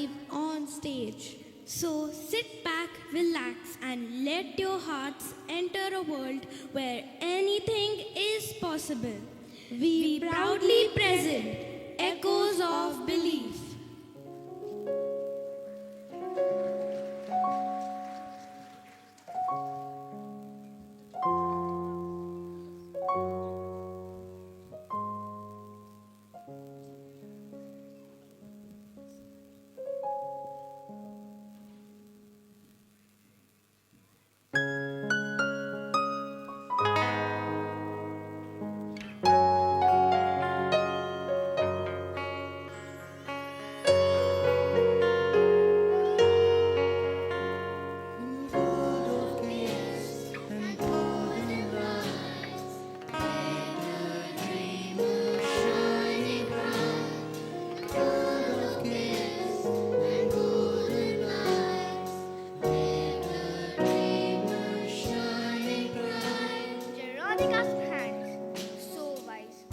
live on stage. So sit back, relax, and let your hearts enter a world where anything is possible. We proudly present Echoes of Belief. Veronica hands, so wise.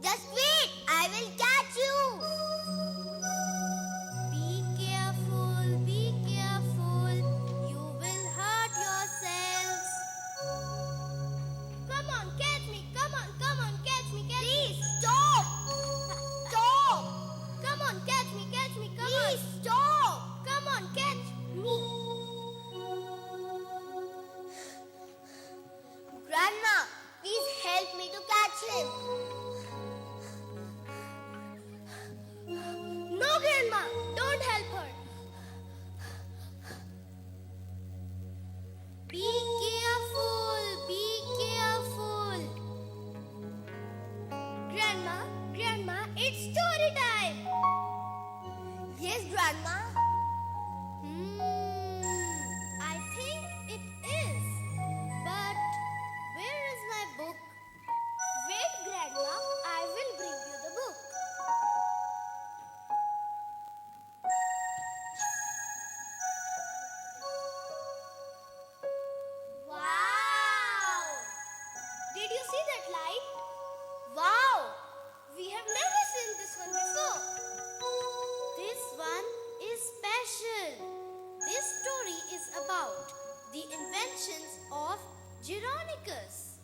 Just wait, I will catch you. Be careful, you will hurt yourselves. Come on, catch me, come on, catch me. Please, stop. Stop. Come on, catch me, come on. Please, stop. Come on, catch me. Grandma, please help me to catch him. No, Grandma, don't help her. Be careful. Grandma, it's story time. Yes, Grandma. I think it is. But where is my book? Wait, Grandma, I will bring you the book. Wow! Did you see that light? Wow! We have never seen this one before. This one is special. This story is about the inventions of Geronicus.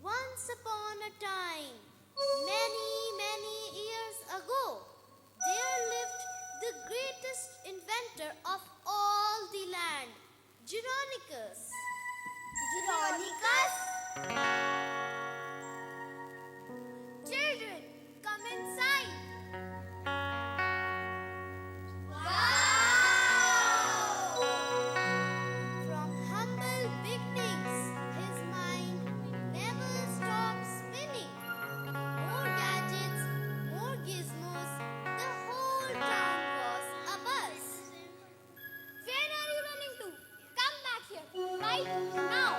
Once upon a time, many years ago, there lived the greatest inventor of all the land, Geronicus. Geronicus? Children, come inside. Wow! From humble beginnings, his mind never stopped spinning. More gadgets, more gizmos, the whole town was abuzz. Where are you running to? Come back here, right now.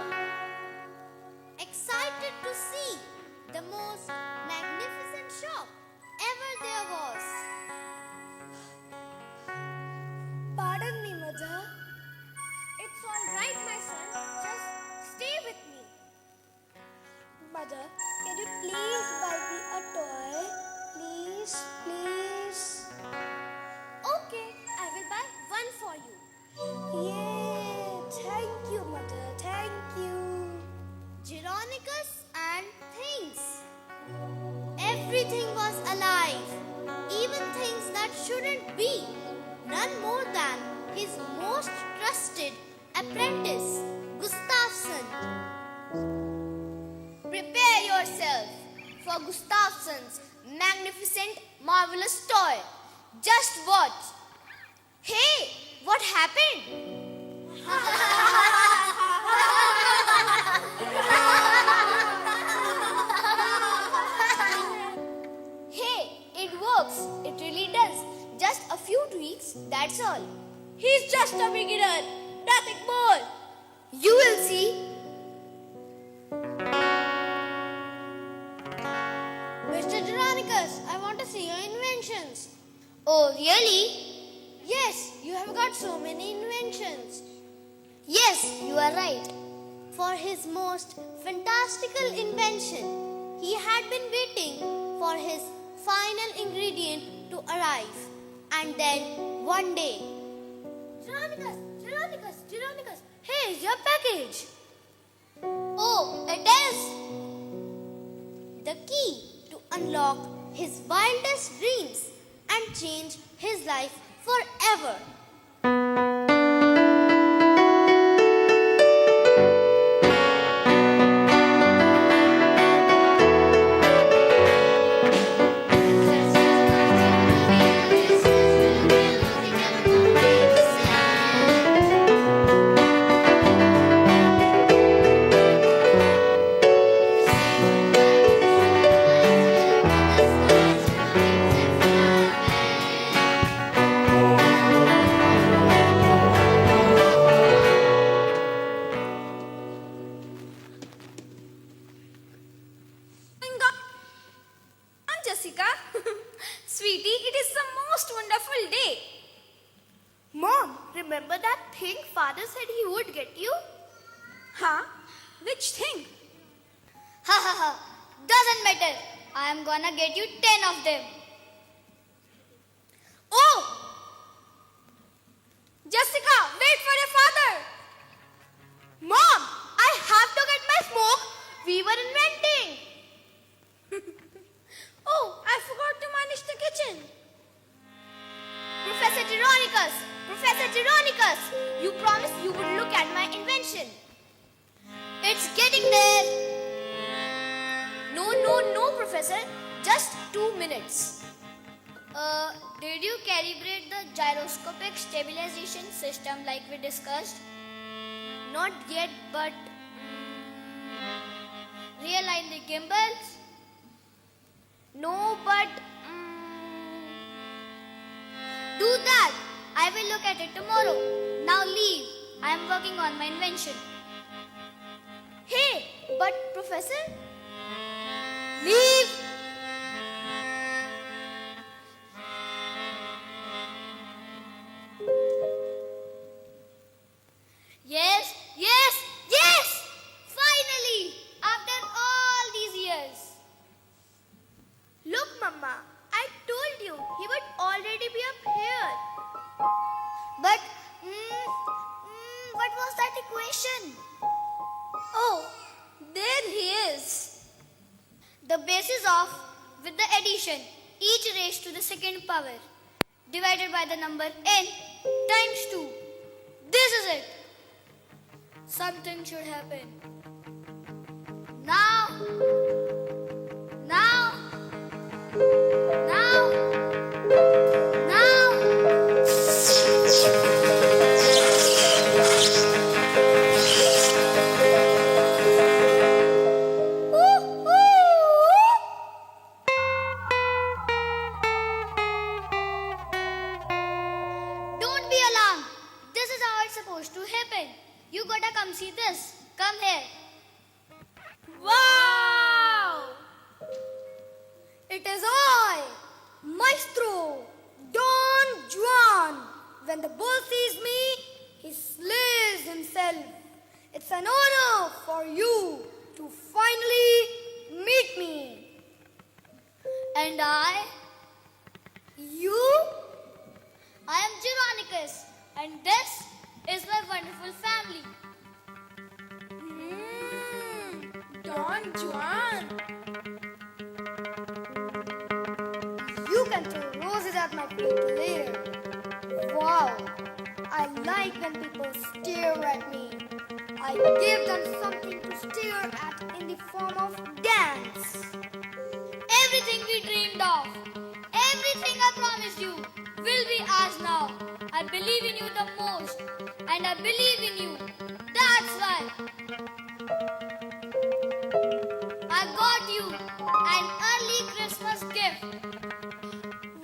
Excited magnificent, marvelous toy. Just watch. Hey, what happened? Hey, it works. It really does. Just a few tweaks, that's all. He's just a beginner, nothing more. You will see. Mr. Geronicus, I want to see your inventions. Oh, really? Yes, you have got so many inventions. Yes, you are right. For his most fantastical invention, he had been waiting for his final ingredient to arrive. And then, one day, Geronicus, here's your package. Oh, it is. The key to unlock his wildest dreams and change his life forever. Jessica. Sweetie, it is the most wonderful day. Mom, remember that thing Father said he would get you? Huh? Which thing? Ha ha ha. Doesn't matter. I am gonna get you 10 of them. Oh! Jessica, wait for your father. Mom, I have to get my smoke. We were inventing. Oh, I forgot to manage the kitchen. Professor Geronicus, you promised you would look at my invention. It's getting there. No, Professor. Just 2 minutes. Did you calibrate the gyroscopic stabilization system like we discussed? Not yet, but realign the gimbals? No, but do that. I will look at it tomorrow. Now leave. I am working on my invention. Hey, but Professor? Leave. Yes! Finally! After all these years. Look, Mama, I told you he would already be up here. But, what was that equation? Oh, there he is. The base is off with the addition, each raised to the second power, divided by the number n times 2. This is it. Something should happen. Now. Don't be alarmed. This is how it's supposed to happen. You gotta come see this. Come here. Wow! It is I, Maestro Don Juan. When the bull sees me, he slays himself. It's an honor for you to finally meet me. And I? You? I am Geronicus, and this is my wonderful family. Don Juan. You can throw roses at my feet later. Wow, I like when people stare at me. I give them something to stare at in the form of dance. Everything we dreamed of. I believe in you. That's why I got you an early Christmas gift.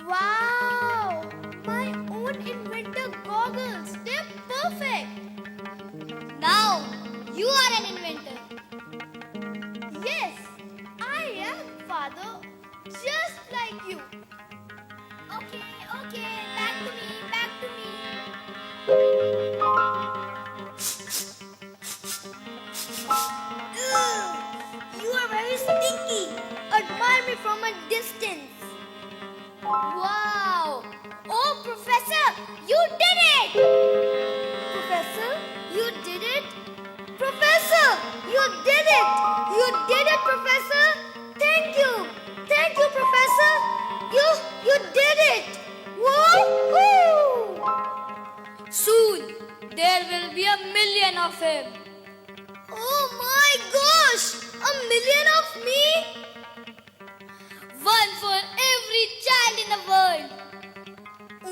Wow! My own inventor goggles. They're perfect. Now you are an inventor. Yes, I am, Father. Just like you. Okay, back to me, back to me. Ugh, you are very stinky. Admire me from a distance. Wow! Oh, Professor, you did it! Professor, you did it? Professor, you did it! You did it, Professor! Thank you! Thank you, Professor! You did it! Woohoo! Soon there will be 1,000,000 of him. Oh my gosh! 1,000,000 of me? One for every child in the world.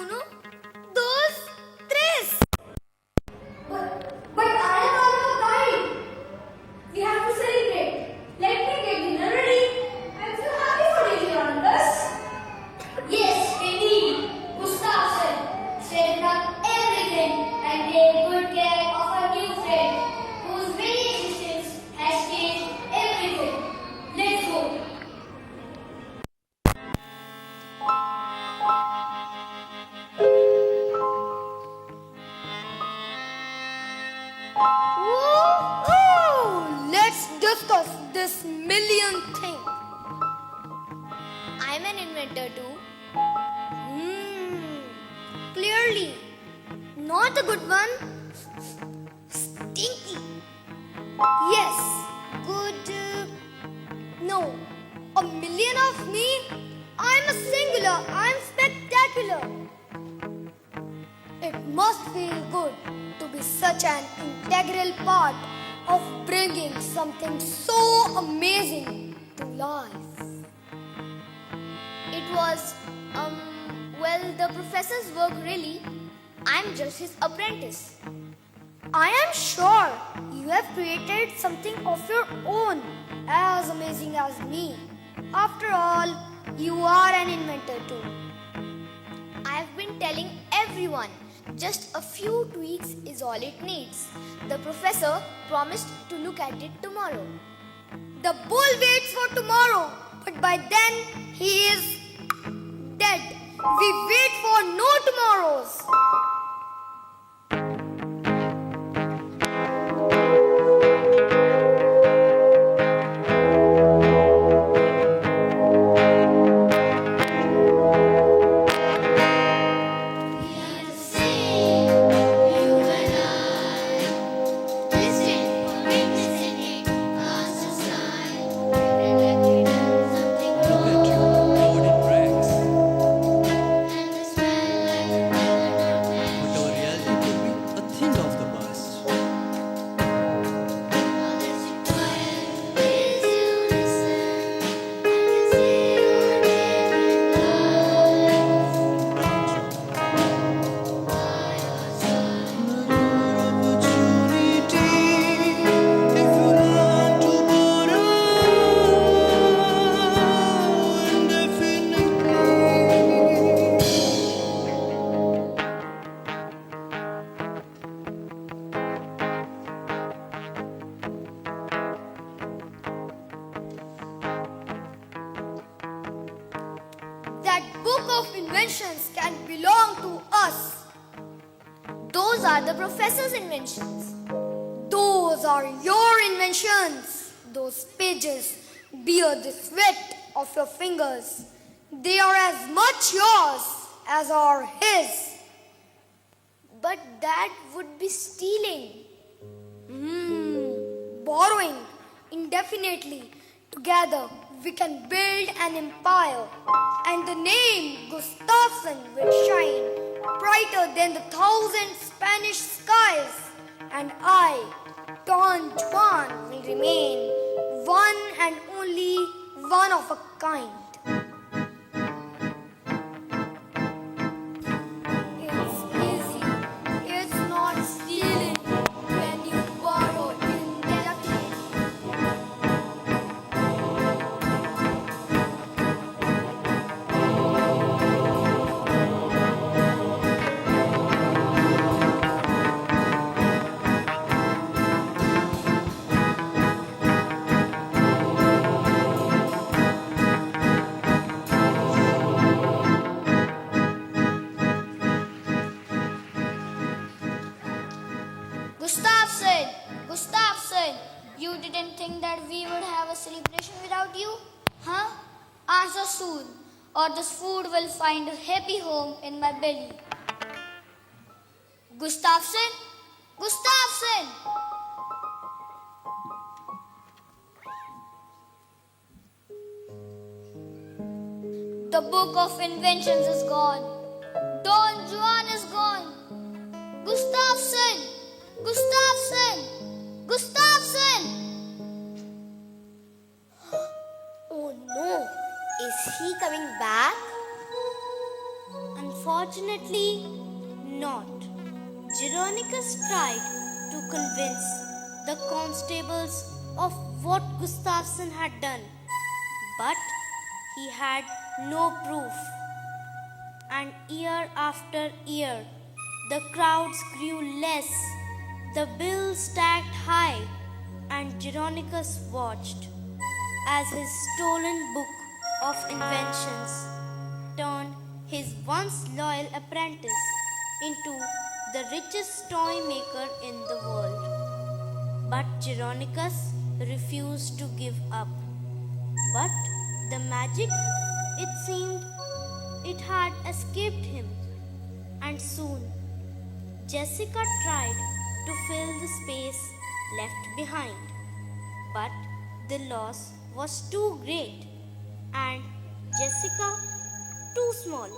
Uno, dos, tres. But I am not a guide. We have to celebrate. Let me get dinner ready. I'm so happy for you, Leonidas. Yes, indeed. Gustav said, set up everything and take good care of a new friend whose very existence has changed everything. Let's go. Woo-hoo! Let's discuss this million thing. I'm an inventor too. Clearly, not a good one. Stinky. Yes, good. No, 1,000,000 of me. I'm a singular. I'm spectacular. It must feel good to be such an integral part of bringing something so amazing to life. It was, well, the professor's work really. I'm just his apprentice. I am sure you have created something of your own as amazing as me. After all, you are an inventor too. I've been telling everyone just a few tweaks is all it needs. The professor promised to look at it tomorrow. The bull waits for tomorrow, but by then he is dead. We wait for no tomorrows. Look at you, covered in rags. But our reality could be a thing of the past. That book of inventions can belong to us. Those are the professor's inventions. Those are your inventions. Those pages bear the sweat of your fingers. They are as much yours as are his. But that would be stealing. Borrowing indefinitely. Together we can build an empire. And the name Gustafsson will shine brighter than the 1,000 Spanish skies. And I, Don Juan, will remain one and only one of a kind. It's easy. It's not stealing. think that we would have a celebration without you? Huh? Answer soon, or this food will find a happy home in my belly. Gustafsson? Gustafsson! The book of inventions is gone. Don Juan is gone. Gustafsson! Gustafsson! Gustafsson! Oh no, is he coming back? Unfortunately, not. Jeronicus tried to convince the constables of what Gustafsson had done, but he had no proof. And year after year, the crowds grew less, the bills stacked high, and Jeronicus watched as his stolen book of inventions turned his once loyal apprentice into the richest toy maker in the world. But Jeronicus refused to give up. But the magic, it seemed, it had escaped him, and soon Jessica tried to fill the space left behind. But the loss was too great, and Jessica too small.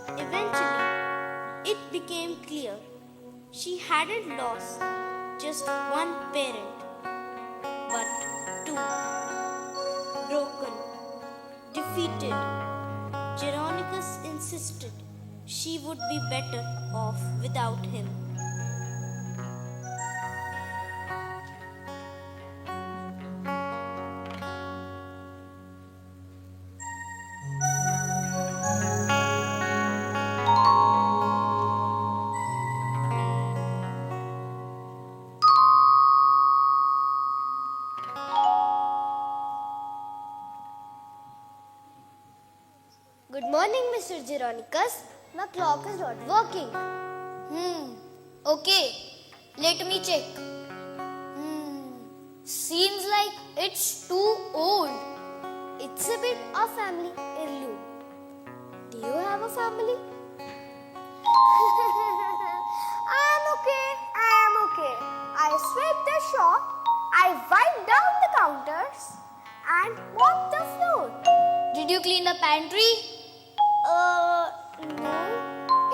Eventually, it became clear she hadn't lost just one parent, but two. Broken, defeated, Jeronicus insisted she would be better off without him. Good morning, Mr. Jeronicus. My clock is not working. Okay. Let me check. Seems like it's too old. It's a bit of family heirloom. Do you have a family? I'm okay. I sweep the shop, I wipe down the counters, and mop the floor. Did you clean the pantry? No.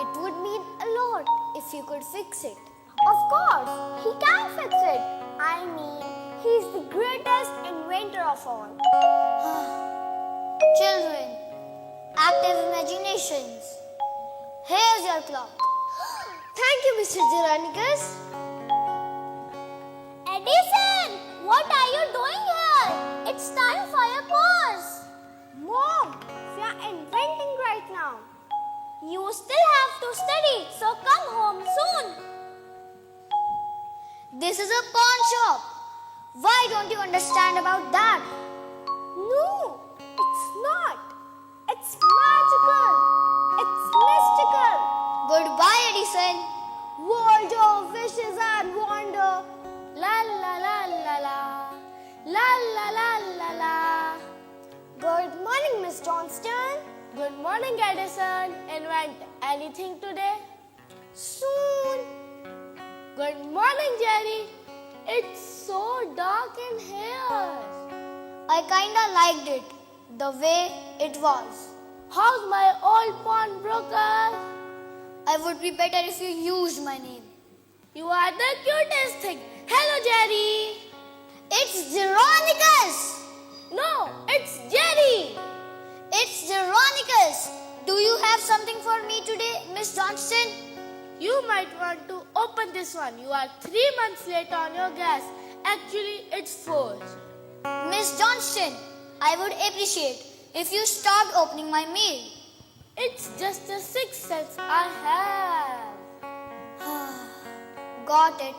It would mean a lot if you could fix it. Of course, he can fix it. I mean, he's the greatest inventor of all. Children, active imaginations. Here's your clock. Thank you, Mr. Jeronicus. Edison, what are you doing here? It's time for your course. Mom, we are inventing right now. You still have to study, so come home soon. This is a pawn shop. Why don't you understand about that? No, it's not. It's magical. It's mystical. Goodbye, Edison. World of wishes and wonder. La la la la la. La la la la la. Good morning, Miss Johnston. Good morning, Edison. Invent anything today? Soon. Good morning, Jerry. It's so dark in here. I kinda liked it, the way it was. How's my old pawnbroker? I would be better if you used my name. You are the cutest thing. Hello, Jerry. It's Jeronicus! No, it's Jerry. It's Jeronicus! Do you have something for me today, Miss Johnston? You might want to open this one. You are 3 months late on your gas. Actually, it's 4. Miss Johnston, I would appreciate if you stopped opening my mail. It's just a 6 cents I have. Got it.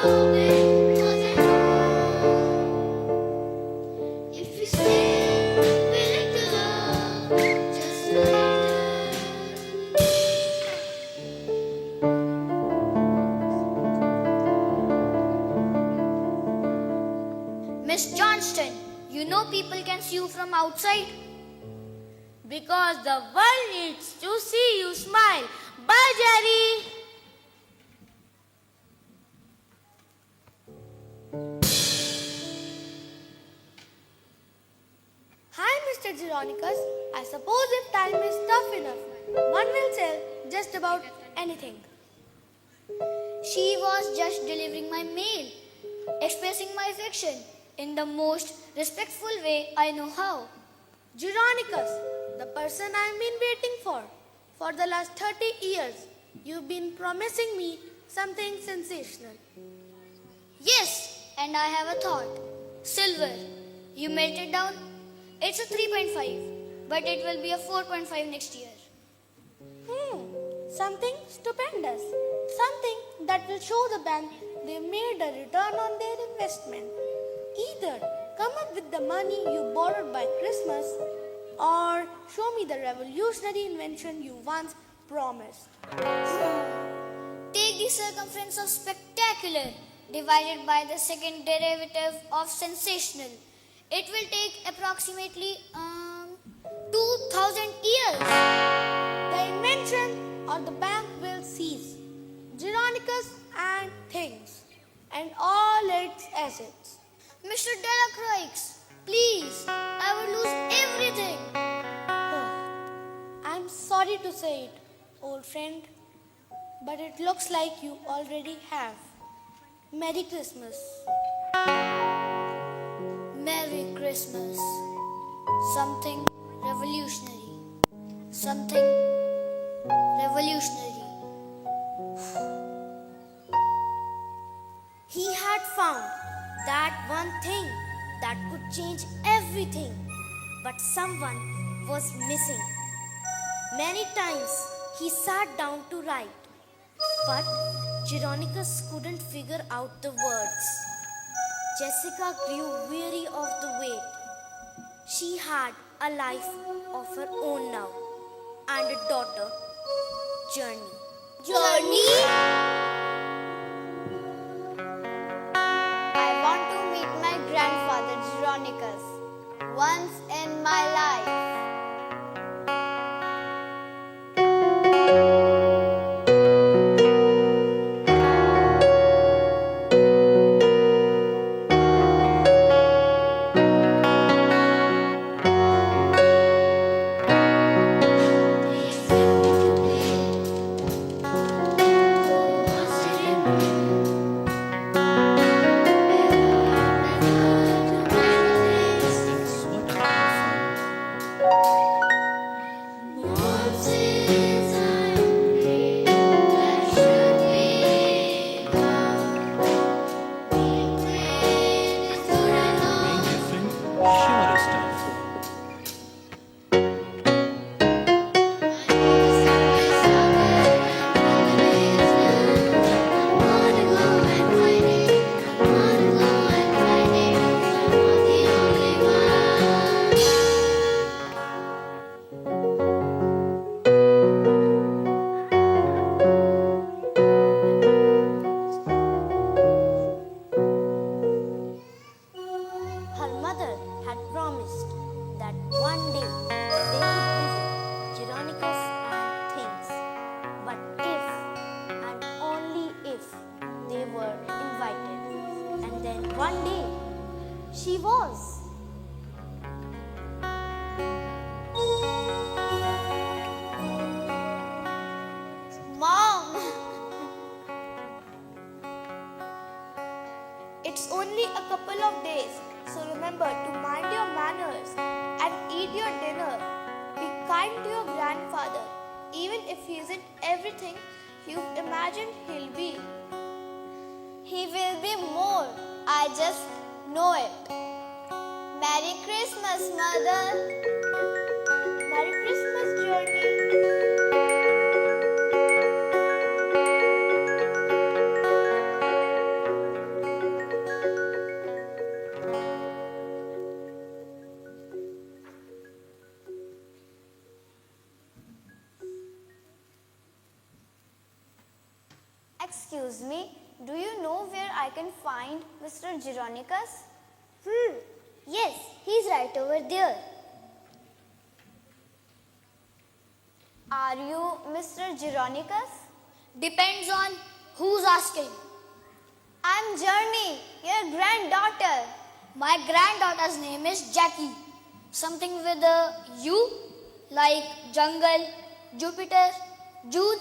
If you stay willing to love just a little. Miss Johnston, you know people can see you from outside. Because the world needs to see you smile. Bye, Jerry. Hi, Mr. Geronicus. I suppose if time is tough enough, one will sell just about anything. She was just delivering my mail, expressing my affection in the most respectful way I know how. Geronicus, the person I've been waiting for the last 30 years, you've been promising me something sensational. Yes, and I have a thought. Silver. You melt it down. It's a 3.5, but it will be a 4.5 next year. Something stupendous. Something that will show the bank they made a return on their investment. Either come up with the money you borrowed by Christmas or show me the revolutionary invention you once promised. Take the circumference of spectacular divided by the second derivative of sensational. It will take approximately 2000 years. The invention or the bank will cease. Geronicus and things and all its assets. Mr. Delacroix, please, I will lose everything. I'm sorry to say it, old friend, but it looks like you already have. Merry Christmas. Merry Christmas. Something revolutionary. Something revolutionary. He had found that one thing that could change everything, but someone was missing. Many times he sat down to write, but Geronicus couldn't figure out the words. Jessica grew weary of the wait. She had a life of her own now and a daughter, Journey. Journey? I want to meet my grandfather Geronicus once in my life. That's wonderful. Being different, sure is tough. Her mother had promised that one day they would visit Geronicus and things. But if and only if they were invited. And then one day she was. Mom! It's only a couple of days, so remember to mind your manners and eat your dinner. Be kind to your grandfather, even if he isn't everything you've imagined he'll be. He will be more. I just know it. Merry Christmas, Mother. Merry Christmas, Journey. Excuse me, do you know where I can find Mr. Geronicus? Yes, he's right over there. Are you Mr. Geronicus? Depends on who's asking. I'm Journey, your granddaughter. My granddaughter's name is Jackie. Something with a U, like jungle, Jupiter, June,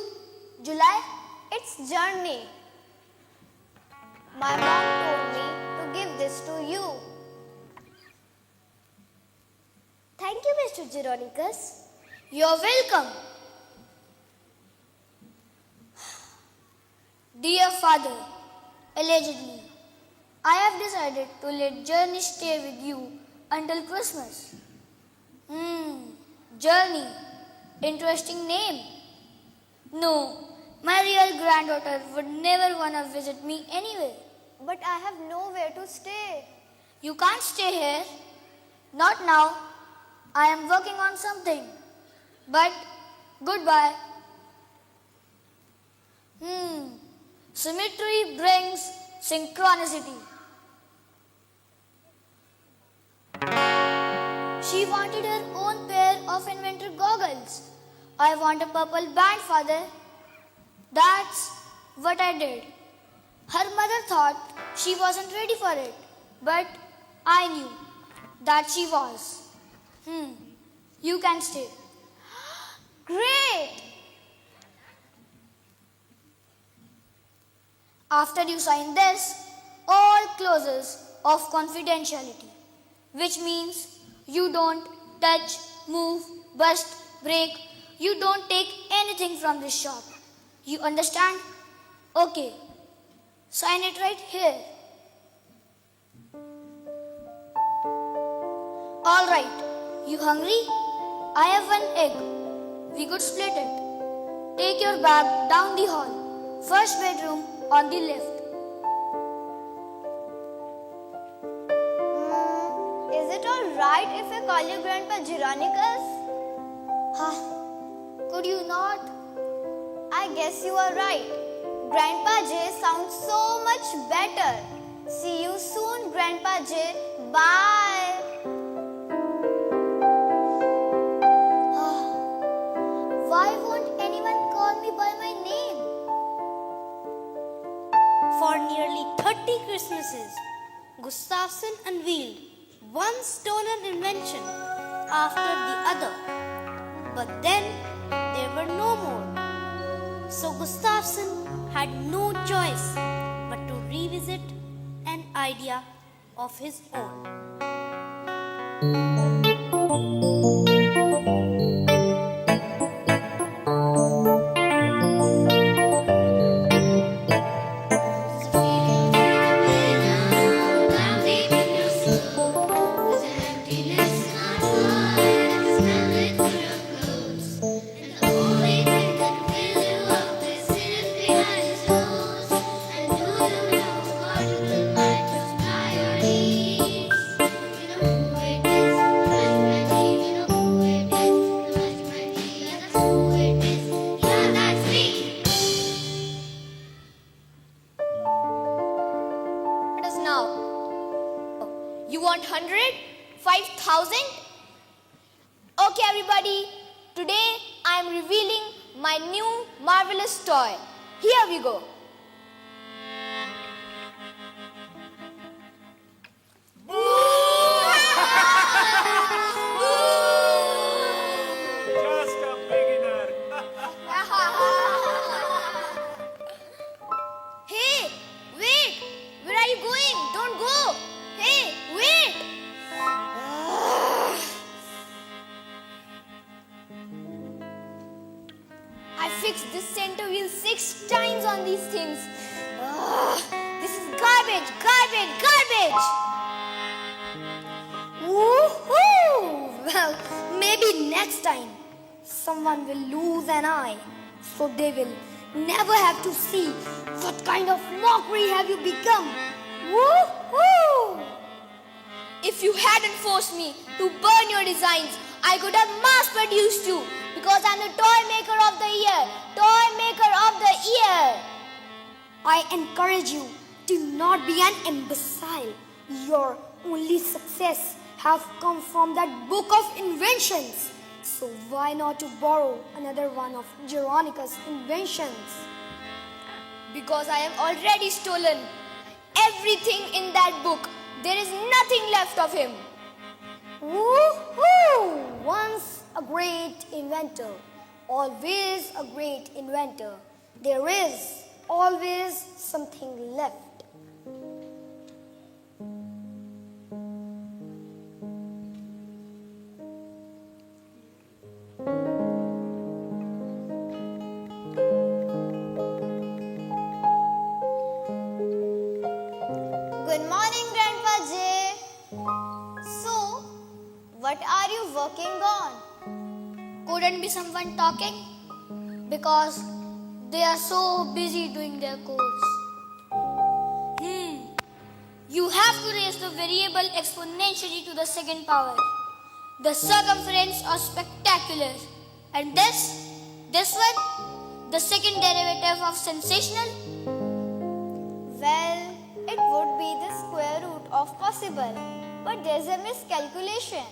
July. It's Journey. My mom told me to give this to you. Thank you, Mr. Geronicus. You're welcome. Dear father, allegedly, I have decided to let Journey stay with you until Christmas. Journey, interesting name. No, my real granddaughter would never want to visit me anyway. But I have nowhere to stay. You can't stay here. Not now. I am working on something. But goodbye. Symmetry brings synchronicity. She wanted her own pair of inventor goggles. I want a purple band, father. That's what I did. Her mother thought she wasn't ready for it, but I knew that she was. You can stay. Great! After you sign this, all clauses of confidentiality, which means you don't touch, move, bust, break, you don't take anything from this shop. You understand? Okay. Sign it right here. All right. You hungry? I have one egg. We could split it. Take your bag down the hall. First bedroom on the left. Is it alright if I call you Grandpa Geronicus? Could you not? I guess you are right. Grandpa J sounds so much better. See you soon, Grandpa J. Bye. Why won't anyone call me by my name? For nearly 30 Christmases, Gustafsson unveiled one stolen invention after the other. But then there were no more. So Gustafsson had no choice but to revisit an idea of his own. You want 100? 5,000? Okay, everybody. Today I am revealing my new marvelous toy. Here we go. Just a beginner. Hey, wait. Where are you going? Don't go. Hey, wait. I fixed this center wheel 6 times on these things. This is garbage, garbage, garbage. Woohoo! Well, maybe next time someone will lose an eye, so they will never have to see what kind of mockery have you become. Woohoo! If you hadn't forced me to burn your designs, I could have mass-produced you because I'm the toy maker of the year. Toy maker of the year. I encourage you to not be an imbecile. Your only success have come from that book of inventions. So why not to borrow another one of Geronica's inventions? Because I have already stolen everything in that book. There is nothing left of him. Woohoo! Once a great inventor, always a great inventor. There is always something left. Good morning, Grandpa Jay. So, what are you working on? Couldn't be someone talking? Because they are so busy doing their codes. You have to raise the variable exponentially to the second power. The circumference of spectacular. And this one, the second derivative of sensational. Well, it would be the square root of possible, but there's a miscalculation.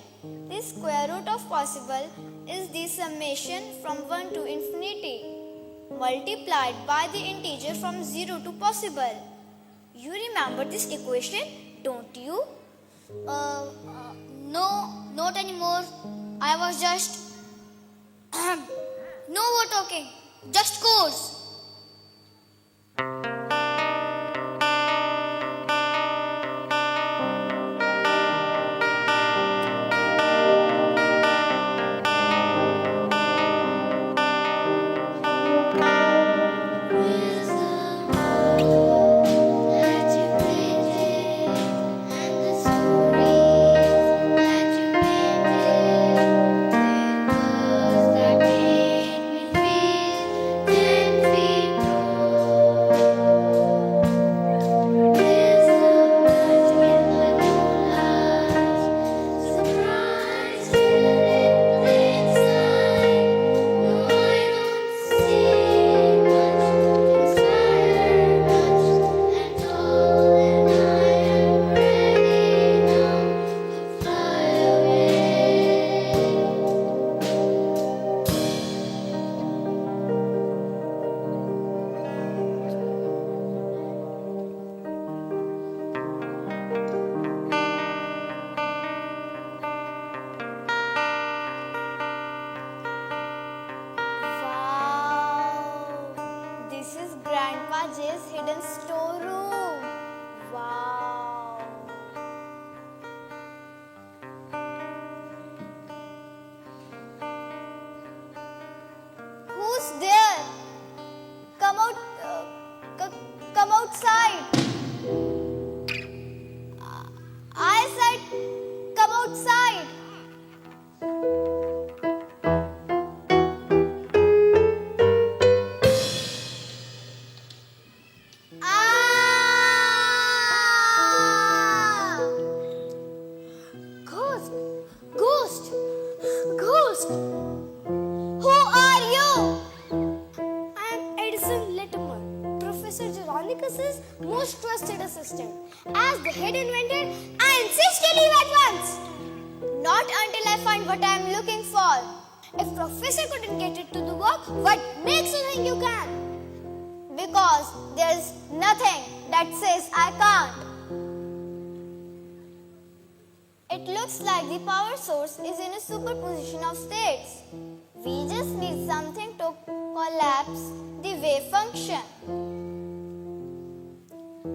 The square root of possible is the summation from 1 to infinity, multiplied by the integer from 0 to possible. You remember this equation, don't you? No, not anymore. I was just... no more talking, just codes. Grandpa Jay's hidden storeroom. Wow. Who's there? Come out. Come outside. I said, come outside. Ghost! Who are you? I am Edison Latimer, Professor Geronicus' most trusted assistant. As the head inventor, I insist you leave at once. Not until I find what I am looking for. If Professor couldn't get it to the work, what makes you think you can? Because there is nothing that says I can't. It looks like the power source is in a superposition of states. We just need something to collapse the wave function.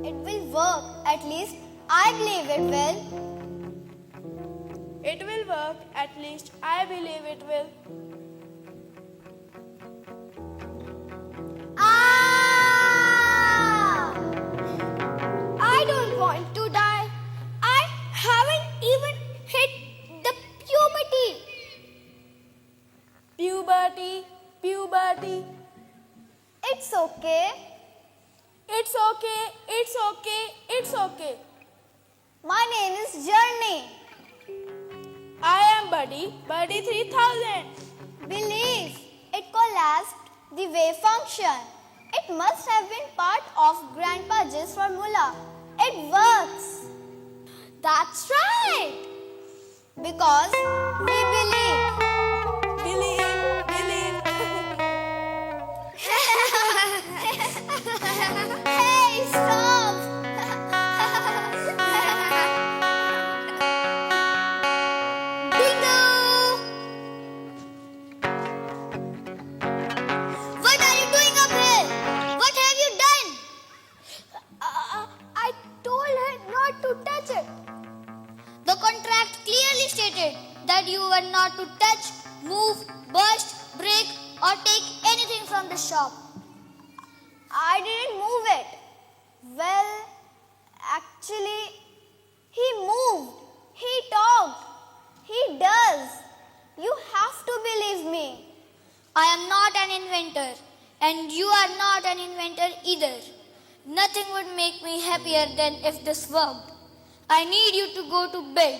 It will work, at least I believe it will. It will work, at least I believe it will. Ah! I don't want to die. I haven't even hit the puberty. Puberty. It's okay. It's okay. My name is Journey. I am Buddy 3000. Believe it collapsed the wave function. It must have been part of of Grandpa J's formula. It works. That's right. Because we believe. Believe. Hey, stop! Bingo! What are you doing up here? What have you done? I told her not to touch it. The contract clearly stated that you were not to touch, move, burst, break, or take anything from the shop. I didn't move it. Well, actually, he moved. He talked. He does. You have to believe me. I am not an inventor, and you are not an inventor either. Nothing would make me happier than if this worked. I need you to go to bed.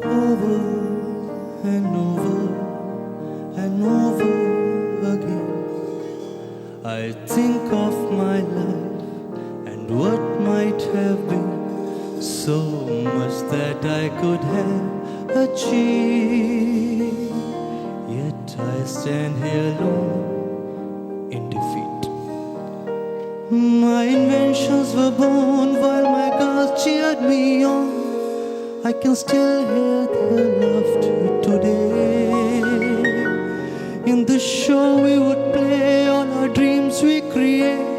Over and over and over again, I think of my life and what might have been. So much that I could have achieved, yet I stand here alone in defeat. My inventions were born while my girls cheered me on. I can still hear their laughter today. In the show we would play, all our dreams we create.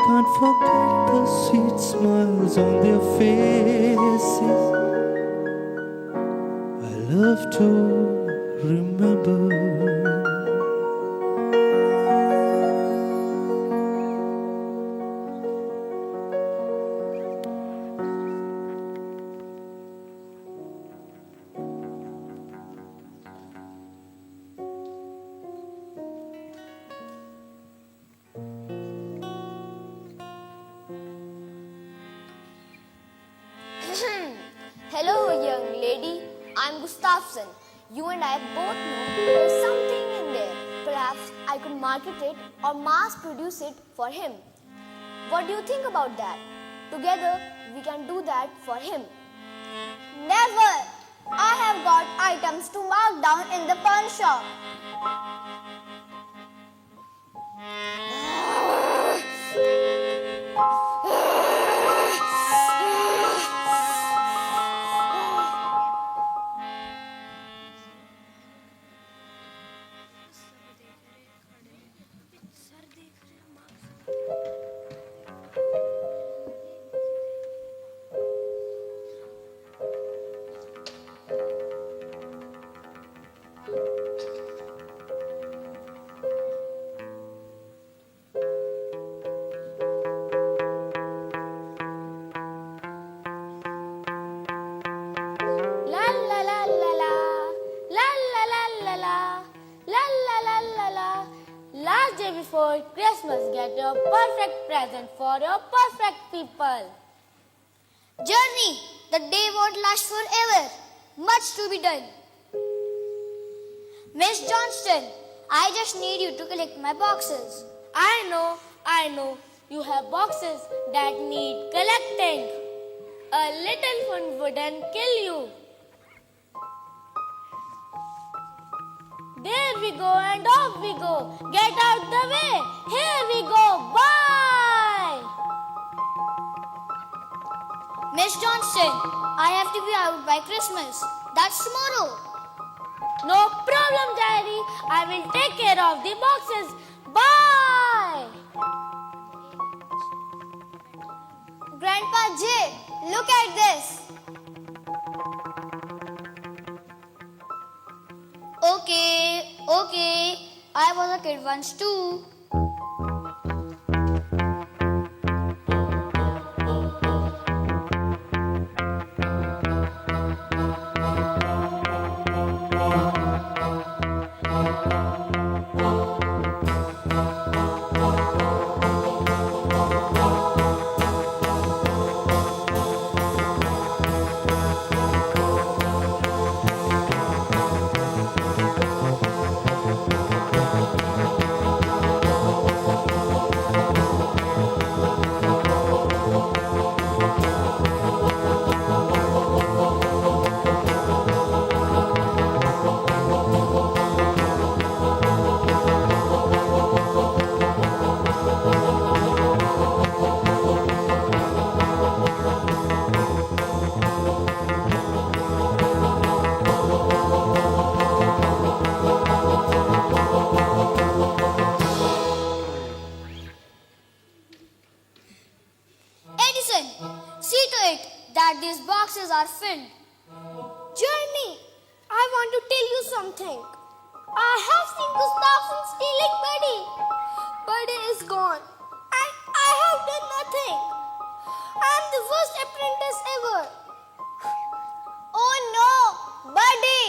Can't forget the sweet smiles on their faces. I love to remember. Hello, young lady. I'm Gustafsson. You and I both know there's something in there. Perhaps I could market it or mass produce it for him. What do you think about that? Together, we can do that for him. Never! I have got items to mark down in the pawn shop. Last day before Christmas, get your perfect present for your perfect people. Journey, the day won't last forever. Much to be done. Miss Johnston, I just need you to collect my boxes. I know. You have boxes that need collecting. A little fun wouldn't kill you. There we go and off we go. Get out the way. Here we go. Bye. Miss Johnston, I have to be out by Christmas. That's tomorrow. No problem, Diary. I will take care of the boxes. Bye. Grandpa J, look at this. Okay. I was a kid once too. it that these boxes are filled. Journey, I want to tell you something. I have seen Gustafsson stealing Buddy. Buddy is gone, and I have done nothing. I am the worst apprentice ever. Oh no, Buddy!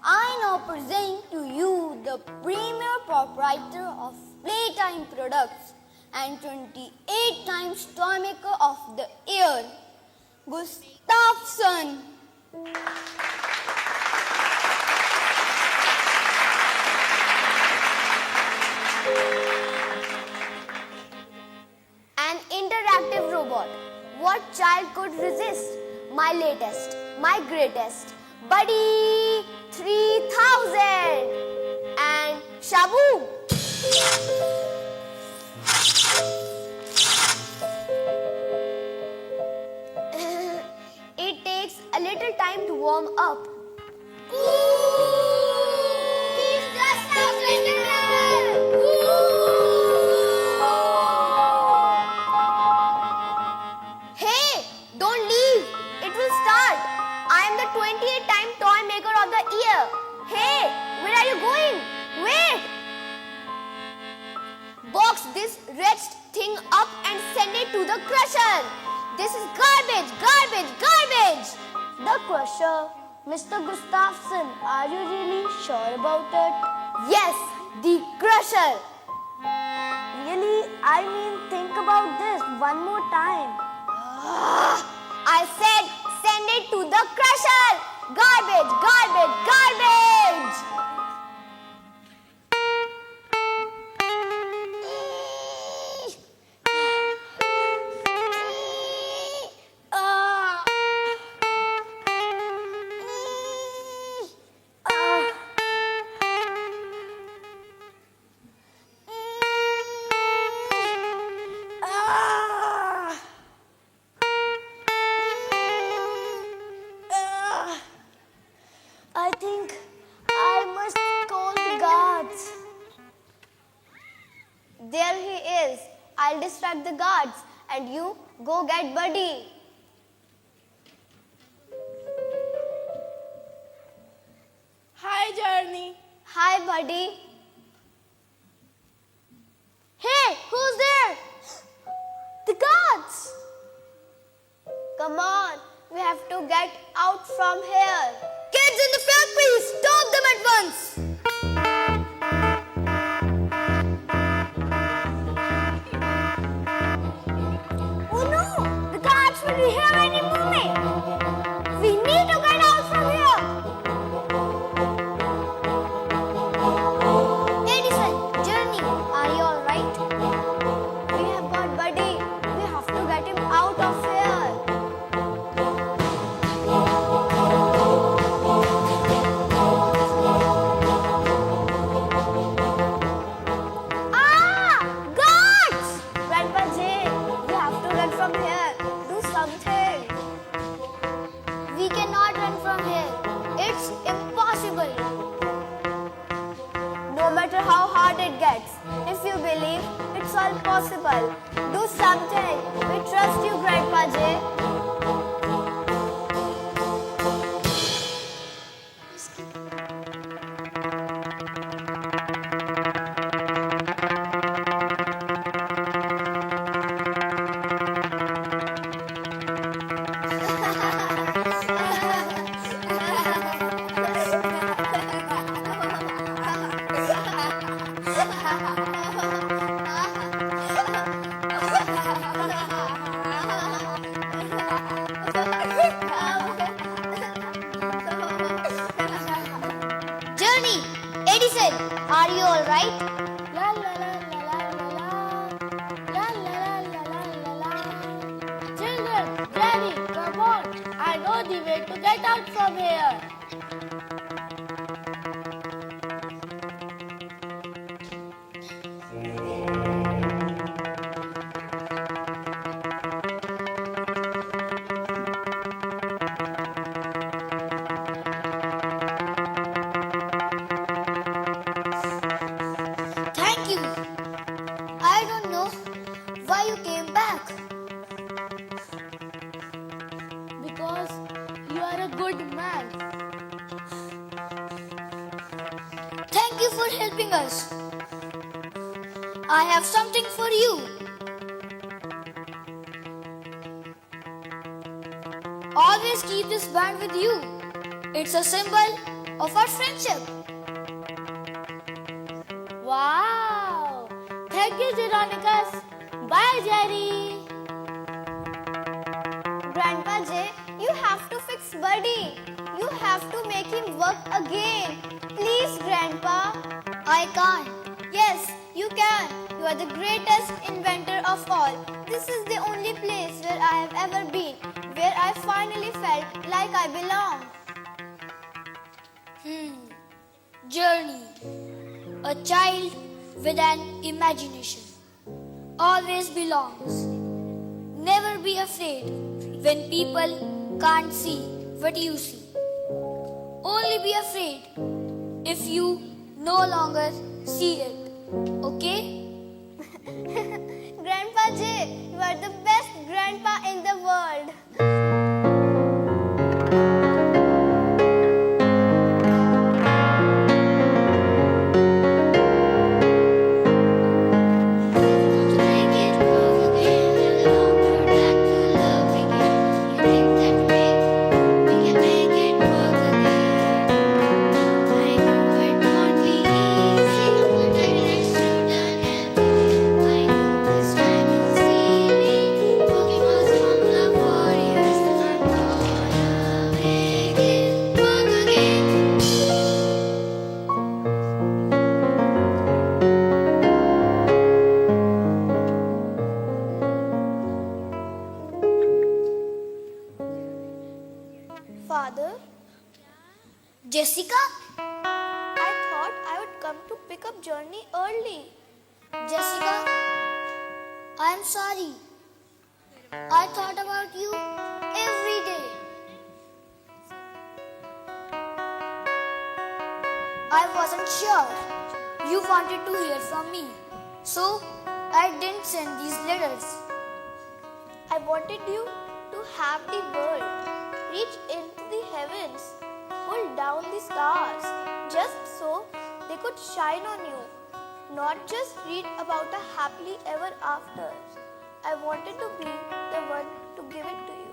I now present to you the premier proprietor of Playtime Products and 28 times toy maker of the year, Gustafsson. An interactive robot. What child could resist? My latest, my greatest, Buddy 3000 and Shabu. It takes a little time to warm up. He's just now Hey, don't leave. It will start. I am the 28th-time toy maker of the year. Hey, where are you going? Wait. Box this wretched thing up and send it to the crusher. This is garbage, garbage, garbage. The crusher. Mr. Gustafsson, are you really sure about it? Yes, the crusher. Really? I mean, think about this one more time. I said send it to the crusher. Garbage, garbage, garbage. I think I must call the guards. There he is. I'll distract the guards and you go get Buddy. Hi, Journey. Hi, Buddy. Hey, who's there? The guards. Come on, we have to get out from here. Kids in the factory, stop them at once. Oh no, the guards will be here any moment. We need to get out from here. Edison, Journey, are you alright? We have got Buddy. We have to get him out of here. Ah! Guards! Grandpa Jay, we have to run from here. Do something. We cannot run from here. It's impossible. No matter how hard it gets, if you believe, it's all possible. Do something. We trust you, Grandpa Jay. Journey, Edison, are you alright? La la la la la la la la la la la la. Children, Journey, come on. I know the way to get out from here. why you came back. Because you are a good man. Thank you for helping us. I have something for you. Always keep this band with you. It's a symbol of our friendship. Wow! Thank you, Geronicus. Bye, Jerry. Grandpa Jay, you have to fix Buddy. You have to make him work again. Please, Grandpa. I can't. Yes, you can. You are the greatest inventor of all. This is the only place where I have ever been, where I finally felt like I belong. Journey. A child with an imagination always belongs. Never be afraid when people can't see what you see. Only be afraid if you no longer see it. Okay? Grandpa Jay, you are the best grandpa in the world. Father, Jessica? I thought I would come to pick up Journey early. Jessica? I'm sorry. I thought about you every day. I wasn't sure you wanted to hear from me, so I didn't send these letters. I wanted you to have the world, reach into the heavens, pull down the stars, just so they could shine on you, not just read about a happily ever after. I wanted to be the one to give it to you.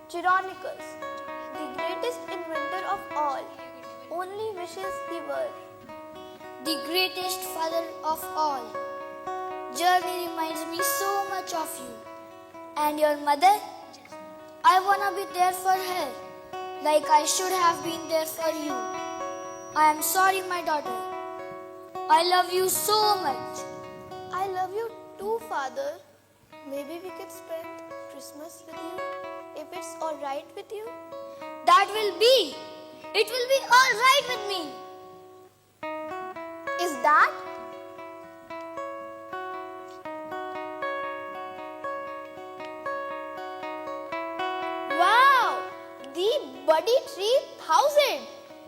Geronicus, the greatest inventor of all, only wishes he were. The greatest father of all. Journey reminds me so much of you. And your mother? I wanna be there for her, like I should have been there for you. I am sorry, my daughter. I love you so much. I love you too, Father. Maybe we could spend Christmas with you, if it's alright with you. That will be. It will be alright with me. Is that? Wow! The Buddy 3000!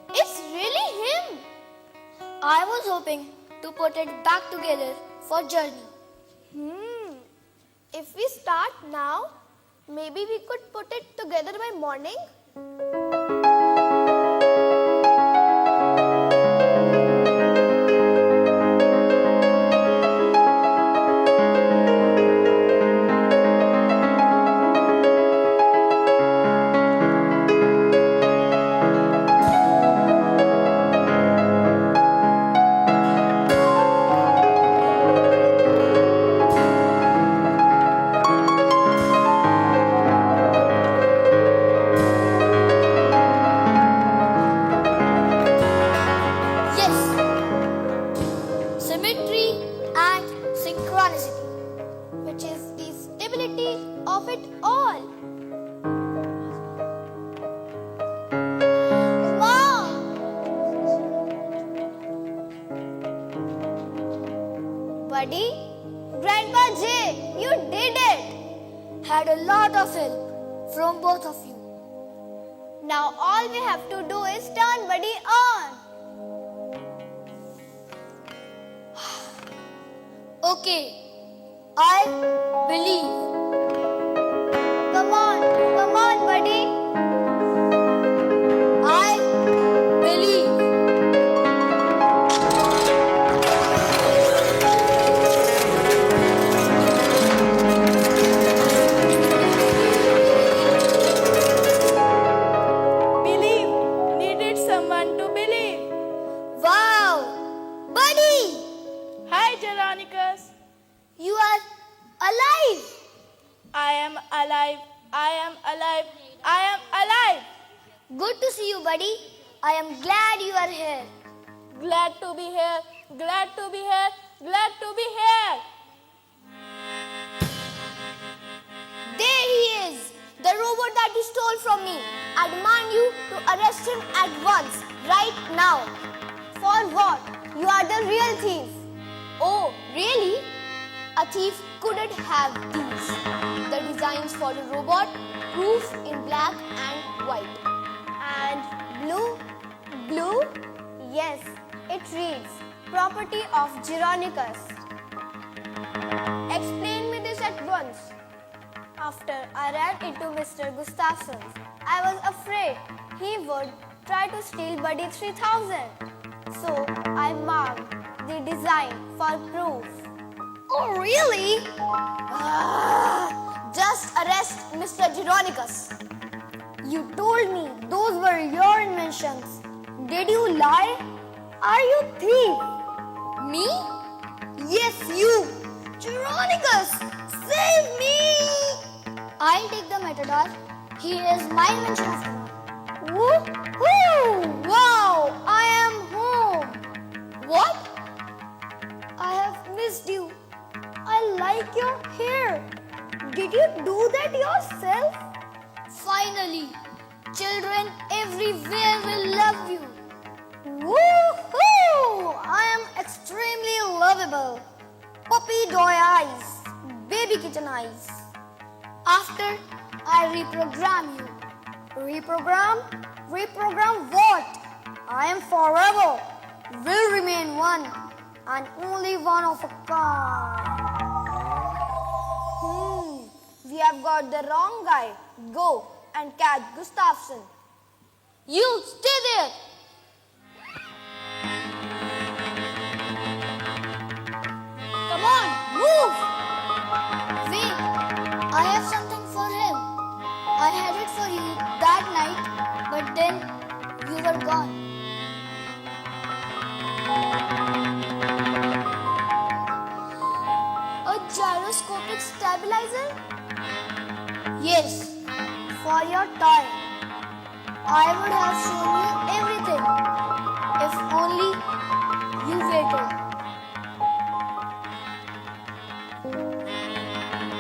It's really him! I was hoping to put it back together for Journey. If we start now, maybe we could put it together by morning? Of it all. Mom! Buddy, Grandpa Jay, you did it! Had a lot of help from both of you. Now all we have to do is turn Buddy on. Okay, I believe. Come on, buddy. I believe. Believe needed someone to believe. Wow! Buddy! Hi, Geronicus. You are alive! I am alive. I am alive. I am alive. Good to see you, buddy. I am glad you are here. Glad to be here. Glad to be here. Glad to be here. There he is, the robot that you stole from me. I demand you to arrest him at once, right now. For what? You are the real thief. Oh, really? A thief couldn't have these. The designs for the robot, proof in black and white. And blue? Blue? Yes, it reads, property of Geronicus. Explain me this at once. After I ran into Mr. Gustafson's, I was afraid he would try to steal Buddy 3000. So I marked the design for proof. Oh, really? Just arrest Mr. Geronicus. You told me those were your inventions. Did you lie? Are you thief? Me? Yes, you. Geronicus, save me! I'll take the Matador. He is my invention after all. Woohoo! Wow! I am home. What? I have missed you. I like your hair. Did you do that yourself? Finally, children everywhere will love you. Woohoo! I am extremely lovable. Puppy toy eyes, baby kitten eyes. After I reprogram you. Reprogram? Reprogram what? I am forever. Will remain one and only one of a kind. We have got the wrong guy. Go and catch Gustafson. You stay there. Come on, move. Wait, I have something for him. I had it for you that night, but then you were gone. A gyroscopic stabilizer? Yes, For your toy. I would have shown you everything if only you waited.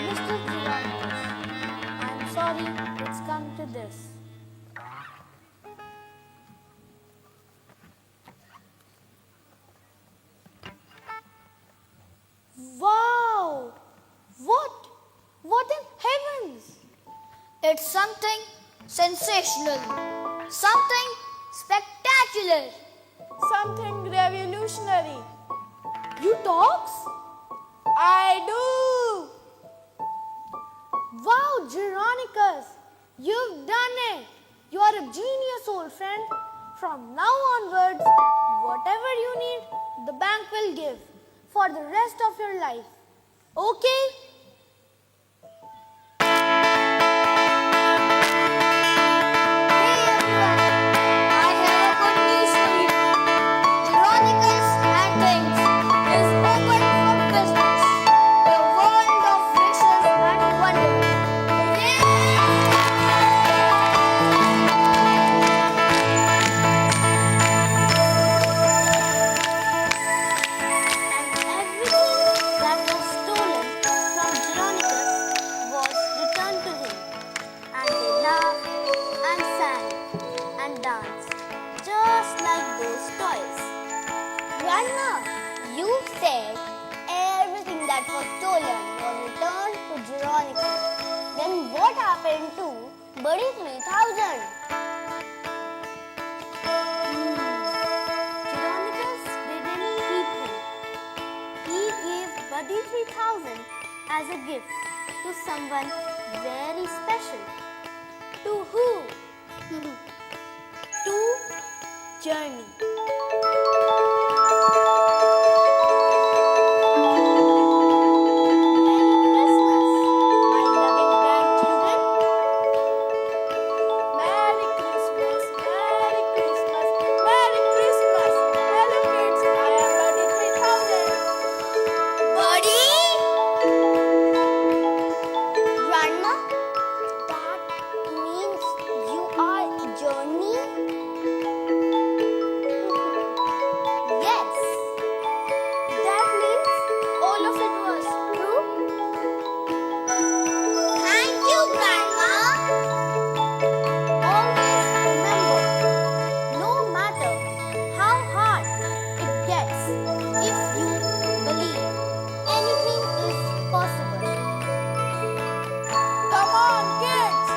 Mr. Geronicus, I'm sorry it's come to this. Wow! What in heavens? it's something sensational, something spectacular. Something revolutionary. You talks? I do. Wow, Geronicus, you've done it. You are a genius, old friend. From now onwards, whatever you need, the bank will give for the rest of your life. Okay? Hey everyone, I have a good news for you. Geronicus and Things is open for business. The world of wishes and wonderment. And everything that was stolen from Geronicus was returned to him. And they laughed and sang and danced, just like those toys. Grandma, you said everything that was stolen was returned to Geronicus. Then what happened to Buddy 3000? Geronicus didn't keep him. He gave Buddy 3000 as a gift to someone very special. To who? To Journey. Merry Christmas, Merry Christmas, Merry Christmas. Hello kids, I am Buddy 3000. Buddy? Grandma, that means you are Journey? Yes, that means all of it was true. Thank you, Grandma. Always remember, no matter how hard it gets, if you believe, anything is possible. Come on, kids.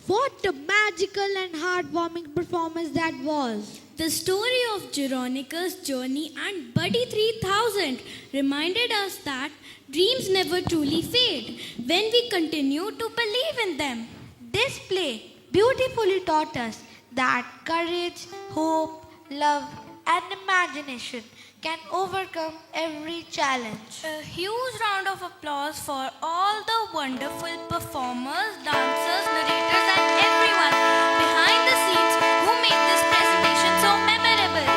What a magical and heartwarming performance that was. The story of Jeronicus' journey and Buddy 3000 reminded us that dreams never truly fade when we continue to believe in them. This play beautifully taught us that courage, hope, love, and imagination can overcome every challenge. A huge round of applause for all the wonderful performers, dancers, narrators, and everyone behind the scenes who made this presentation so memorable.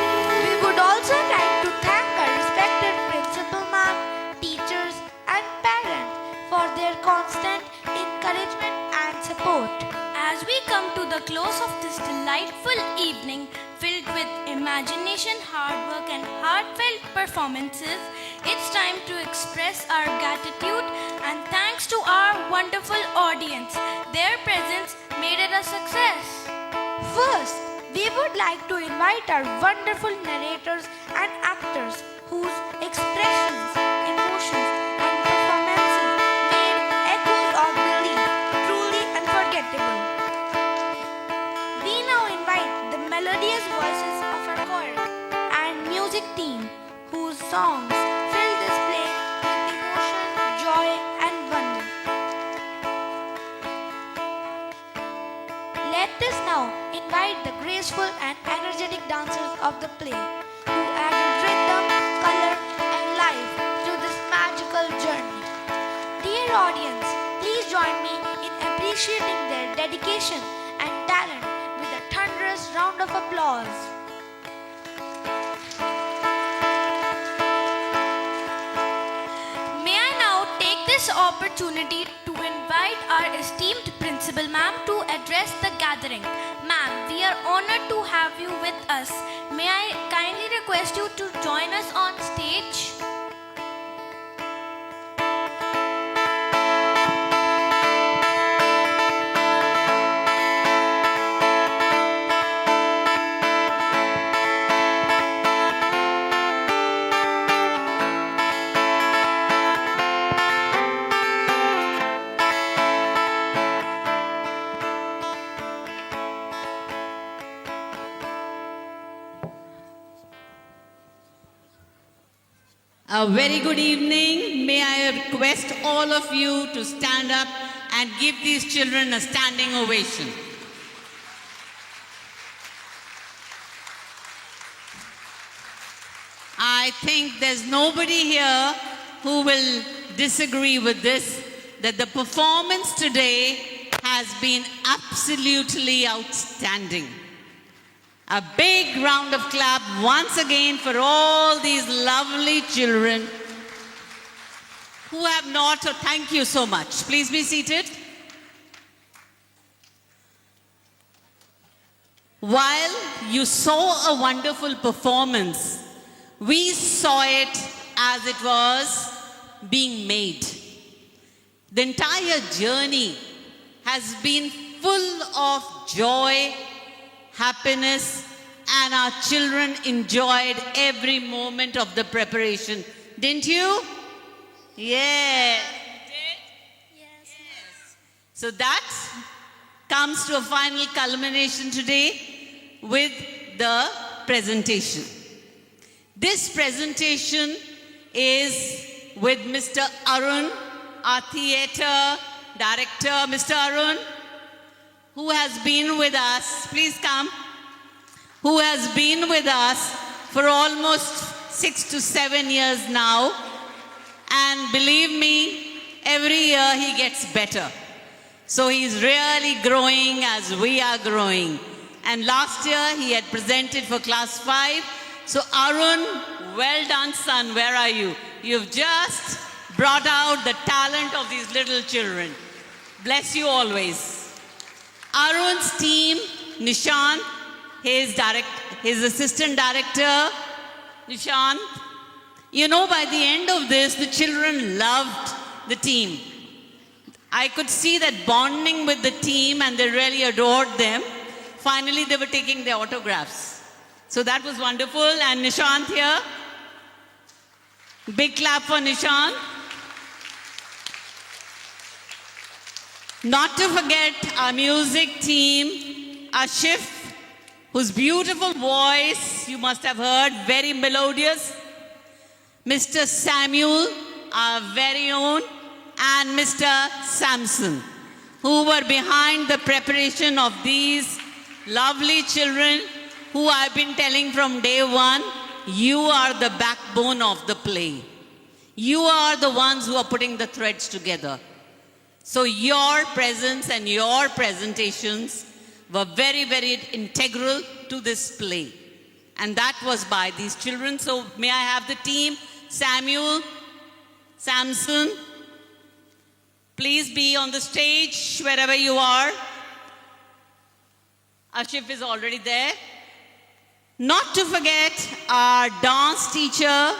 We would also like to thank our respected principal ma'am, teachers, and parents for their constant encouragement and support. As we come to the close of this delightful evening filled with imagination, hard work, and heartfelt performances, it's time to express our gratitude and thanks to our wonderful audience. Their presence made it a success. First, we would like to invite our wonderful narrators and actors whose expressions, emotions, and performances made echoes of belief truly unforgettable. We now invite the melodious voices of our choir and music team whose songs fill this play with emotion, joy, and wonder. Let us now invite the graceful and energetic dancers of the play who added rhythm, color, and life to this magical journey. Dear audience, please join me in appreciating their dedication and talent with a thunderous round of applause. May I now take this opportunity to invite our esteemed principal ma'am to address the gathering. Ma'am, we are honored to have you with us. May I kindly request you to join us on stage? A very good evening. May I request all of you to stand up and give these children a standing ovation. I think there's nobody here who will disagree with this, that the performance today has been absolutely outstanding. A big round of clap once again for all these lovely children who have not, thank you so much. Please be seated. While you saw a wonderful performance, we saw it as it was being made. The entire journey has been full of joy, happiness, and our children enjoyed every moment of the preparation. Didn't you? Yes. Yes. So that comes to a final culmination today with the presentation. This presentation is with Mr. Arun, our theatre director. Mr. Arun, who has been with us, please come, who has been with us for almost 6 to 7 years now. And believe me, every year he gets better. So he's really growing as we are growing. And last year he had presented for class 5. So Arun, well done son, where are you? You've just brought out the talent of these little children. Bless you always. Arun's team, Nishant, his assistant director, Nishant. You know, by the end of this, the children loved the team. I could see that bonding with the team and they really adored them. Finally, they were taking their autographs. So that was wonderful. And Nishant here. Big clap for Nishant. Not to forget our music team, Ashif, whose beautiful voice you must have heard, very melodious. Mr. Samuel, our very own, and Mr. Samson, who were behind the preparation of these lovely children who I've been telling from day one, you are the backbone of the play. You are the ones who are putting the threads together. So your presence and your presentations were very, very integral to this play. And that was by these children. So may I have the team, Samuel, Samson, please be on the stage wherever you are. Ashif is already there. Not to forget our dance teacher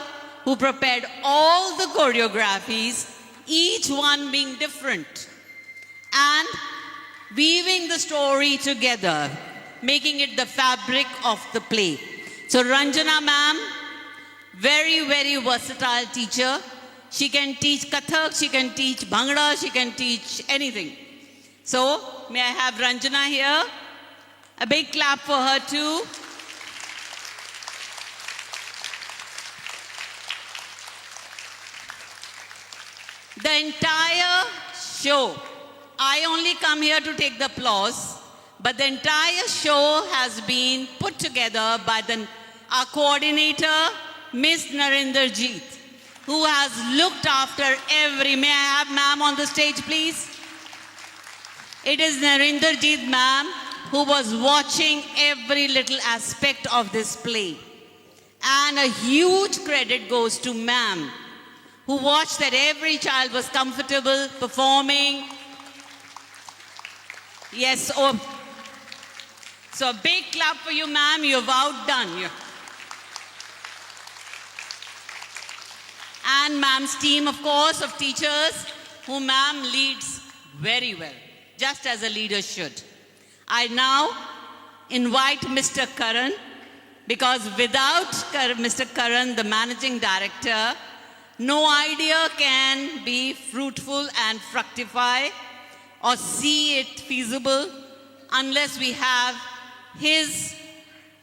who prepared all the choreographies, each one being different, and weaving the story together, making it the fabric of the play. So Ranjana ma'am, very, very versatile teacher. She can teach Kathak, she can teach Bhangra, she can teach anything. So may I have Ranjana here? A big clap for her too. The entire show, I only come here to take the applause, but the entire show has been put together by our coordinator, Miss Narinder Jeet, who has looked after every, may I have ma'am on the stage please? It is Narinder Jeet ma'am who was watching every little aspect of this play. And a huge credit goes to ma'am, who watched that every child was comfortable performing. Yes, oh. So a big clap for you, ma'am. You've outdone. And ma'am's team, of course, of teachers, who ma'am leads very well, just as a leader should. I now invite Mr. Karan, because without Mr. Karan, the managing director, no idea can be fruitful and fructify or see it feasible unless we have his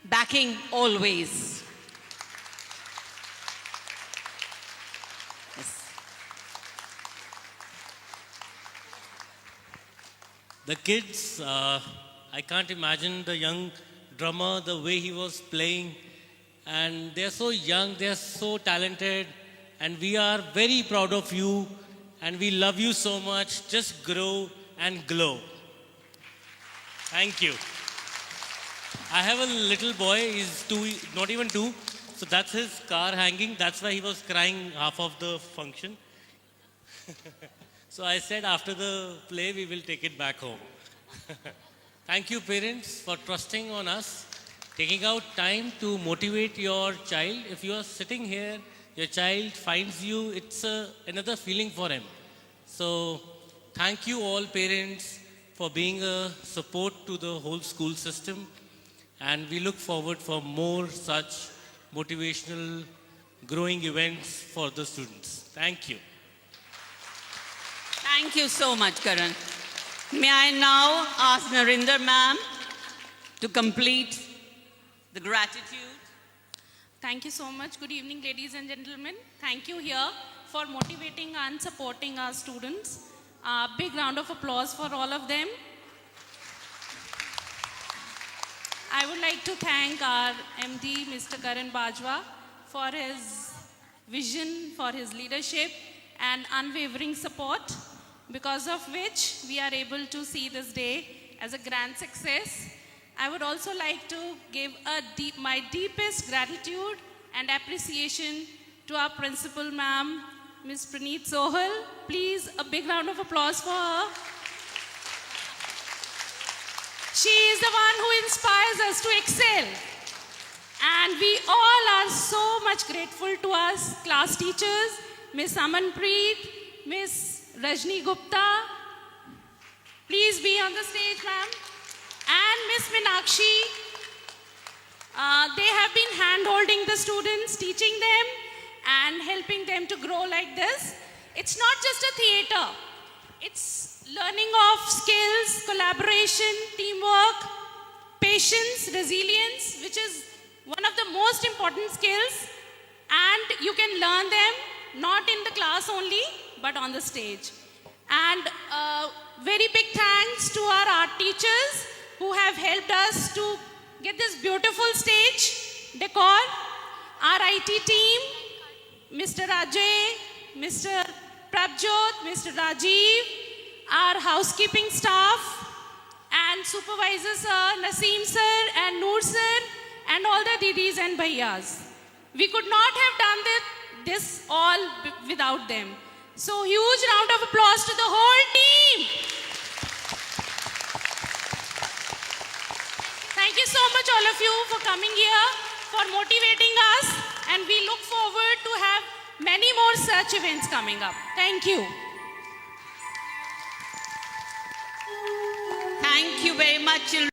backing always. The kids, I can't imagine the young drummer, the way he was playing. And they're so young, they're so talented. And we are very proud of you. And we love you so much. Just grow and glow. Thank you. I have a little boy, he's 2, not even 2. So that's his car hanging. That's why he was crying half of the function. So I said after the play, we will take it back home. Thank you, parents, for trusting on us, taking out time to motivate your child. If you are sitting here, your child finds you, it's another feeling for him. So thank you all parents for being a support to the whole school system. And we look forward for more such motivational growing events for the students. Thank you. Thank you so much, Karan. May I now ask Narinder ma'am to complete the gratitude. Thank you so much. Good evening, ladies and gentlemen. Thank you here for motivating and supporting our students. Big round of applause for all of them. I would like to thank our MD, Mr. Karan Bajwa, for his vision, for his leadership and unwavering support, because of which we are able to see this day as a grand success. I would also like to give my deepest gratitude and appreciation to our principal ma'am, Ms. Praneet Sohal. Please, a big round of applause for her. She is the one who inspires us to excel. And we all are so much grateful to us class teachers, Ms. Amanpreet, Ms. Rajni Gupta. Please be on the stage, ma'am. And Ms. Meenakshi. They have been hand-holding the students, teaching them and helping them to grow like this. It's not just a theater. It's learning of skills, collaboration, teamwork, patience, resilience, which is one of the most important skills. And you can learn them not in the class only, but on the stage. And very big thanks to our art teachers who have helped us to get this beautiful stage decor. Our IT team, Mr. Ajay, Mr. Prabjot, Mr. Rajiv, our housekeeping staff and supervisors, sir, Naseem sir and Noor sir, and all the didis and bhaiyas. We could not have done this all without them. So huge round of applause to the whole team. Thank you so much all of you for coming here, for motivating us, and we look forward to have many more such events coming up. Thank you. Thank you very much, children.